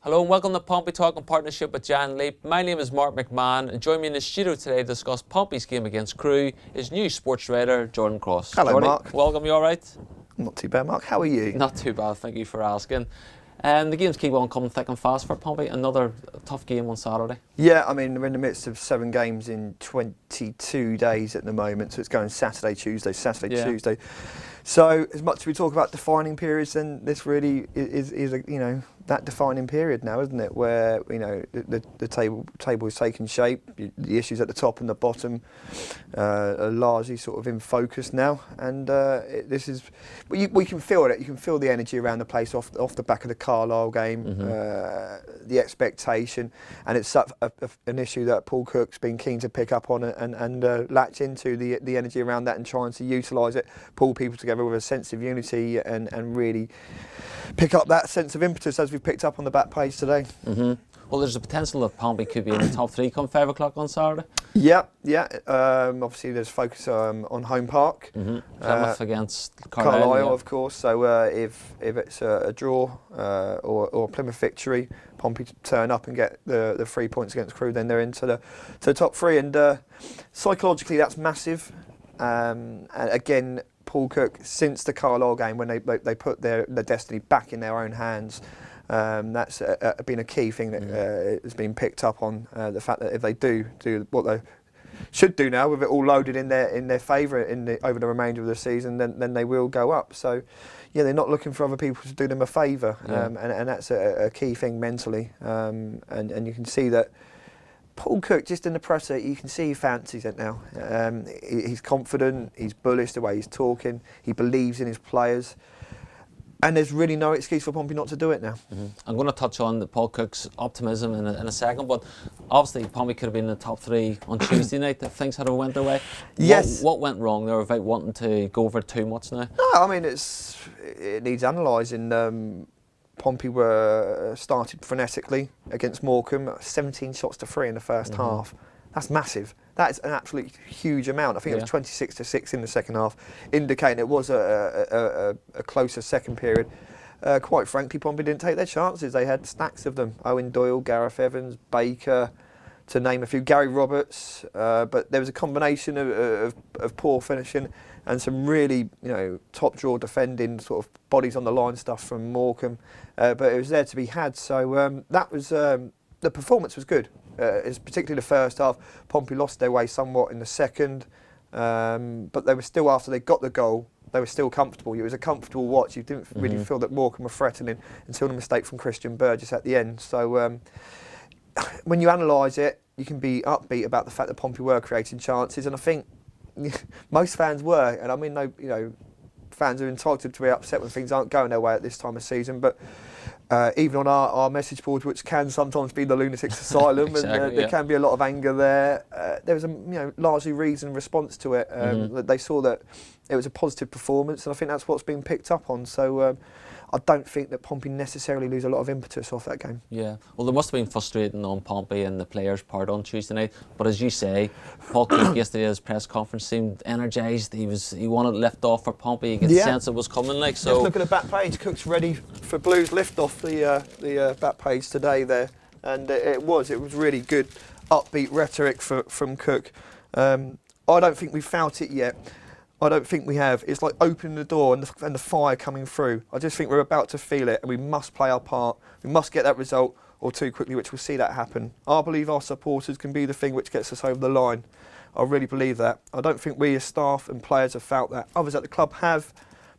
Hello and welcome to Pompey Talk in partnership with Jan Leap. My name is Mark McMahon and join me in the studio today to discuss Pompey's game against Crewe is new sports writer Jordan Cross. Hello, Jordy, Mark. Welcome, you alright? Not too bad, Mark. How are you? Not too bad, thank you for asking. The games keep on coming thick and fast for Pompey. Another tough game on Saturday. Yeah, I mean, we're in the midst of 7 games in 22 days at the moment, so it's going Saturday, Tuesday. So as much as we talk about defining periods, then this really is that defining period now, isn't it? Where the table is taking shape. The issues at the top and the bottom are largely sort of in focus now, and we can feel it. You can feel the energy around the place off the back of the Carlisle game, the expectation, and it's an issue that Paul Cook's been keen to pick up on and latch into the energy around that and trying to utilise it, pull people together with a sense of unity and really pick up that sense of impetus as we've picked up on the back page today. Well, there's a potential that Pompey could be in the top 3 come 5 o'clock on Saturday. Yeah. Obviously, there's focus on home park. Plymouth against Carlisle, yeah. Of course. So if it's a draw or a Plymouth victory, Pompey turn up and get the 3 points against Crewe, then they're into the top 3. And psychologically, that's massive. And again, Paul Cook, since the Carlisle game, when they put their destiny back in their own hands, that's been a key thing that has been picked up on. The fact that if they do what they should do now, with it all loaded in their favour over the remainder of the season, then they will go up. So, yeah, they're not looking for other people to do them a favour, and that's a key thing mentally. And you can see that Paul Cook, just in the presser, you can see he fancies it now. He's confident, he's bullish the way he's talking, he believes in his players. And there's really no excuse for Pompey not to do it now. I'm going to touch on Paul Cook's optimism in a second, but obviously Pompey could have been in the top 3 on Tuesday night if things had went their way. Yes. What went wrong there without wanting to go over too much now? No, I mean, it needs analysing. Pompey were started frenetically against Morecambe, 17 shots to 3 in the first half. That's massive. That is an absolutely huge amount. I think it was 26-6 in the second half, indicating it was a closer second period. Quite frankly, Pompey didn't take their chances. They had stacks of them. Owen Doyle, Gareth Evans, Baker, to name a few, Gary Roberts. But there was a combination of poor finishing and some really top draw defending, sort of bodies on the line stuff from Morecambe. But it was there to be had. So that was the performance was good. It's particularly the first half. Pompey lost their way somewhat in the second, but they were still, after they got the goal, they were still comfortable. It was a comfortable watch. You didn't really feel that Morecambe were threatening until the mistake from Christian Burgess at the end. So when you analyse it, you can be upbeat about the fact that Pompey were creating chances, and I think most fans were. And I mean, fans are entitled to be upset when things aren't going their way at this time of season, but even on our message board, which can sometimes be the lunatic's asylum, exactly, and there can be a lot of anger there. There was a largely reasoned response to it. They saw that it was a positive performance, and I think that's what's been picked up on. So I don't think that Pompey necessarily lose a lot of impetus off that game. Yeah, well, there must have been frustrating on Pompey and the players' part on Tuesday night. But as you say, Paul Cook yesterday's press conference seemed energised. He wanted to lift off for Pompey. You get the sense it was coming. So just look at the back page. Cook's ready for Blues lift off the back page today there, and it was really good, upbeat rhetoric from Cook. I don't think we've felt it yet. I don't think we have. It's like opening the door and the fire coming through. I just think we're about to feel it, and we must play our part. We must get that result or two quickly, which we'll see that happen. I believe our supporters can be the thing which gets us over the line. I really believe that. I don't think we as staff and players have felt that. Others at the club have,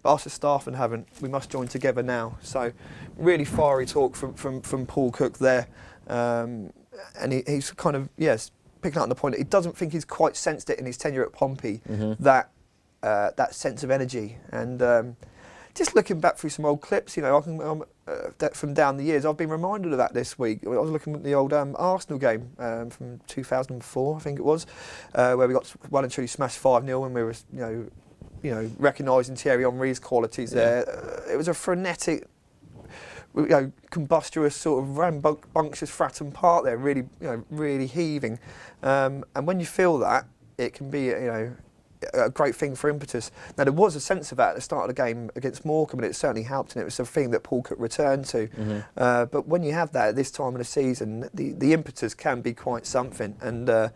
but us as staff and haven't. We must join together now. So really fiery talk from Paul Cook there. And he's kind of, picking up on the point that he doesn't think he's quite sensed it in his tenure at Pompey, that sense of energy. And just looking back through some old clips, from down the years, I've been reminded of that this week. I was looking at the old Arsenal game from 2004, I think it was, where we got well and truly smashed 5-0 when we were, recognising Thierry Henry's qualities there. It was a frenetic, combustious sort of rambunctious Fratton Park there, really heaving. And when you feel that, it can be, a great thing for impetus. Now there was a sense of that at the start of the game against Morecambe, and it certainly helped, and it was a thing that Paul Cook returned to. But when you have that at this time of the season, the impetus can be quite something. And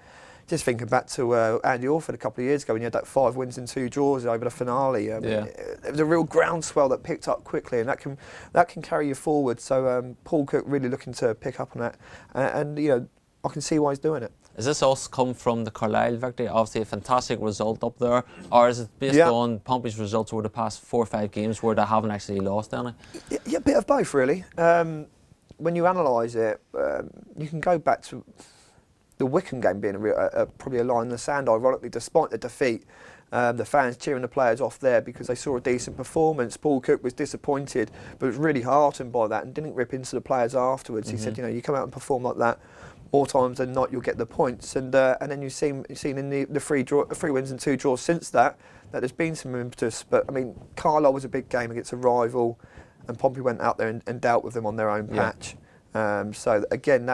just thinking back to Andy Orford a couple of years ago, when you had that 5 wins and 2 draws over the finale, there was a real groundswell that picked up quickly, and that can carry you forward. So Paul Cook really looking to pick up on that, and you know, I can see why he's doing it. Has this also come from the Carlisle victory? Obviously a fantastic result up there, or is it based on Pompey's results over the past 4 or 5 games where they haven't actually lost any? Yeah, a bit of both really. When you analyse it, you can go back to the Wycombe game being probably a line in the sand, ironically, despite the defeat. The fans cheering the players off there because they saw a decent performance. Paul Cook was disappointed, but was really heartened by that and didn't rip into the players afterwards. He said, you know, you come out and perform like that, more times than not you'll get the points. And then you've seen in the 3 wins and 2 draws since that there's been some impetus. But I mean, Carlisle was a big game against a rival, and Pompey went out there and dealt with them on their own patch. So again,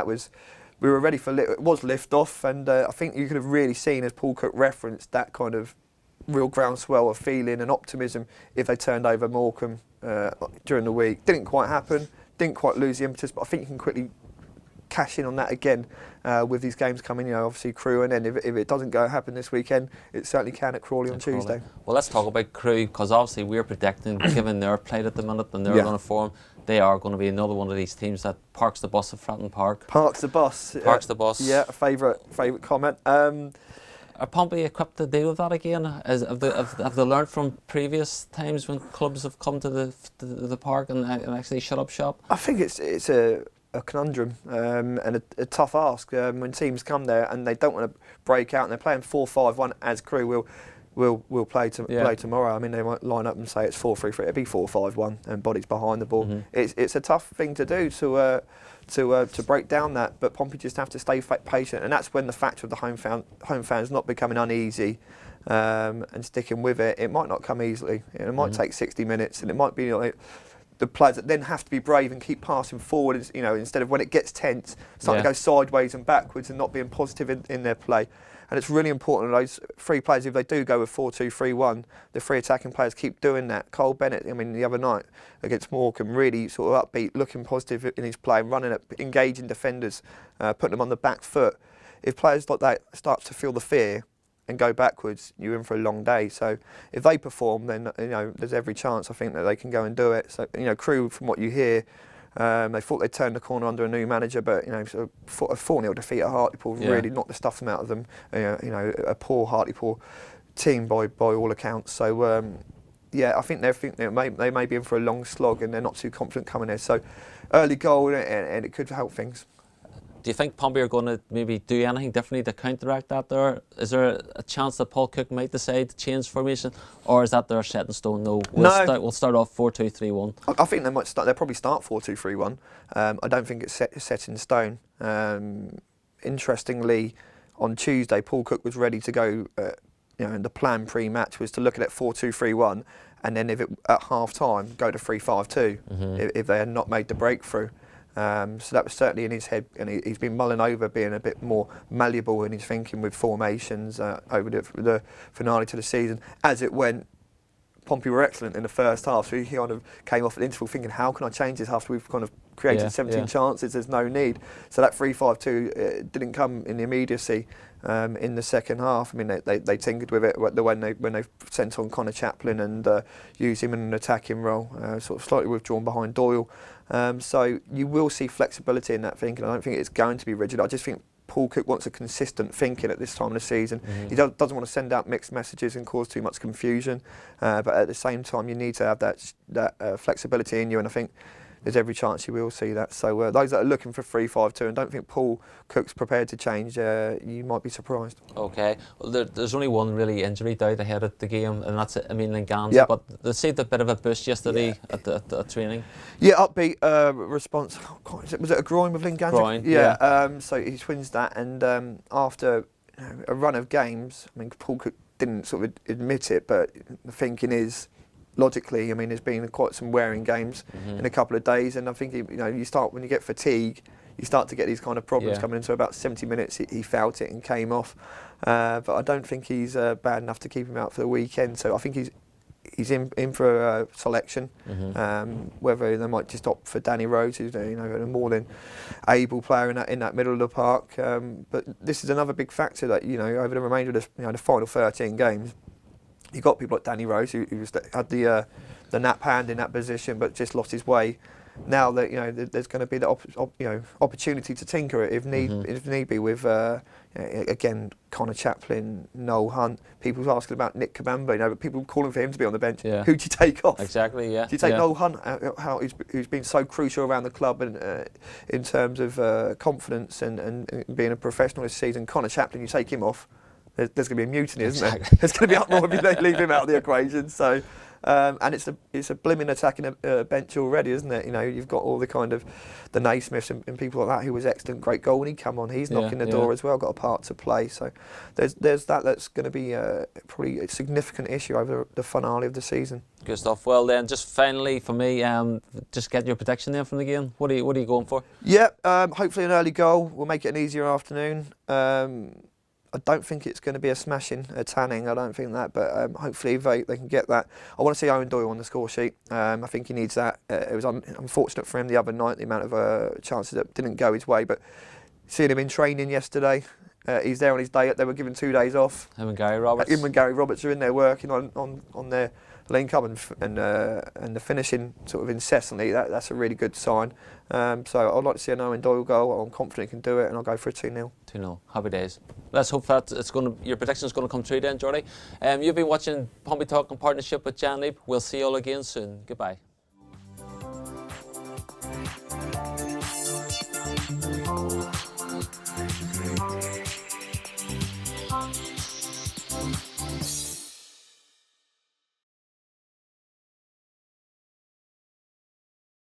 we were ready for it was lift off, and I think you could have really seen, as Paul Cook referenced, that kind of real groundswell of feeling and optimism if they turned over Morecambe during the week. Didn't quite happen, didn't quite lose the impetus, but I think you can quickly cash in on that again with these games coming, you know, obviously Crewe, and then if it doesn't happen this weekend, it certainly can at Crawley on Tuesday. Well, let's talk about Crewe, because obviously we're predicting, given their plate at the minute and they're going to form, they are going to be another one of these teams that parks the bus at Fratton Park. Parks the bus. Parks the bus. Yeah, a favourite comment. Are Pompey equipped to deal with that again? Have they learned from previous times when clubs have come to the park and actually shut up shop? I think it's a conundrum and a tough ask when teams come there and they don't want to break out and they're playing 4-5-1 as Crewe will play tomorrow. I mean, they might line up and say it's 4-3-3. It'd be 4-5-1 and bodies behind the ball. It's a tough thing to do to break down that, but Pompey just have to stay patient, and that's when the factor of the home fans not becoming uneasy and sticking with it. It might not come easily. It might take 60 minutes, and it might be like the players that then have to be brave and keep passing forward, you know, instead of when it gets tense, starting to go sideways and backwards and not being positive in their play. And it's really important, those 3 players, if they do go with 4-2-3-1, the 3 attacking players keep doing that. Cole Bennett, I mean, the other night against Morecambe, really sort of upbeat, looking positive in his play, running at engaging defenders, putting them on the back foot. If players like that start to feel the fear and go backwards, you're in for a long day. So if they perform, then you know there's every chance I think that they can go and do it. So you know, Crewe, from what you hear, they thought they'd turned the corner under a new manager, but you know, sort of a 4-0 defeat at Hartlepool really knocked the stuffing out of them. You know, a poor Hartlepool team by all accounts. So yeah, I think they may be in for a long slog, and they're not too confident coming there. So early goal, and it could help things. Do you think Pompey are going to maybe do anything differently to counteract that there? Is there a chance that Paul Cook might decide to change formation, or is that their set in stone? No, we'll start off 4-2-3-1. I think they'll probably start 4-2-3-1. I don't think it's set in stone. Interestingly, on Tuesday, Paul Cook was ready to go. You know, and the plan pre-match was to look at it 4-2-3-1, and then if it at half time go to 3-5-2 if they had not made the breakthrough. So that was certainly in his head, and he's been mulling over being a bit more malleable in his thinking with formations over the finale to the season. As it went, Pompey were excellent in the first half, so he kind of came off at interval thinking, how can I change this after we've kind of created 17 chances? There's no need. So that 3-5-2 didn't come in the immediacy in the second half. I mean, they tinkered with it when they sent on Connor Chaplin and used him in an attacking role, sort of slightly withdrawn behind Doyle. So you will see flexibility in that thinking. I don't think it's going to be rigid. I just think Paul Cook wants a consistent thinking at this time of the season. He doesn't want to send out mixed messages and cause too much confusion. But at the same time, you need to have that flexibility in you, and I think there's every chance you will see that. So those that are looking for 3-5-2 and don't think Paul Cook's prepared to change, you might be surprised. Okay, well, there's only one really injury doubt ahead of the game, and that's Emile Ngannou. But they received a bit of a boost yesterday at training. Yeah, upbeat response. Oh, God, was it a groin with Ngannou? Groin, so he twins that, and after a run of games, I mean, Paul Cook didn't sort of admit it, but the thinking is, logically, I mean, there's been quite some wearing games in a couple of days, and I think when you get fatigue, you start to get these kind of problems Yeah. coming into about 70 minutes. He felt it and came off, but I don't think he's bad enough to keep him out for the weekend. So I think he's in for a selection. Whether they might just opt for Danny Rose, who's a more than able player in that middle of the park. But this is another big factor that over the remainder of the final 13 games, you've got people like Danny Rose who had the nap hand in that position, but just lost his way. Now that there's going to be the opportunity to tinker it if need be with again Connor Chaplin, Noel Hunt. People asking about Nick Kabamba, but people calling for him to be on the bench. Yeah. Who do you take off? Exactly. Yeah. Do you take yeah. Noel Hunt, who's been so crucial around the club and in terms of confidence and being a professional this season? Connor Chaplin, you take him off, there's going to be a mutiny, isn't there? There's going to be uproar if you leave him out of the equation. So. And it's a blimmin' attacking bench already, isn't it? You've got all the kind of the Naismiths and people like that who was excellent, great goal when he come on. He's knocking the door as well, got a part to play. So there's that's going to be probably a significant issue over the finale of the season. Good stuff. Well then, just finally for me, just get your prediction then from the game. What are you going for? Yeah, hopefully an early goal. We'll make it an easier afternoon. I don't think it's going to be a smashing, a tanning. I don't think that, but hopefully they can get that. I want to see Owen Doyle on the score sheet. I think he needs that. It was unfortunate for him the other night, the amount of chances that didn't go his way. But seeing him in training yesterday, he's there on his day. They were given 2 days off. Him and Gary Roberts. Him and Gary Roberts are in there working on their link up and the finishing sort of incessantly. That's a really good sign. So I'd like to see an Owen Doyle goal. I'm confident he can do it, and I'll go for a 2-0. 2-0. Happy days. Let's hope that your prediction is going to come true then, Jordy. You've been watching Pompey Talk in partnership with Jan Leap. We'll see you all again soon. Goodbye. Thank you.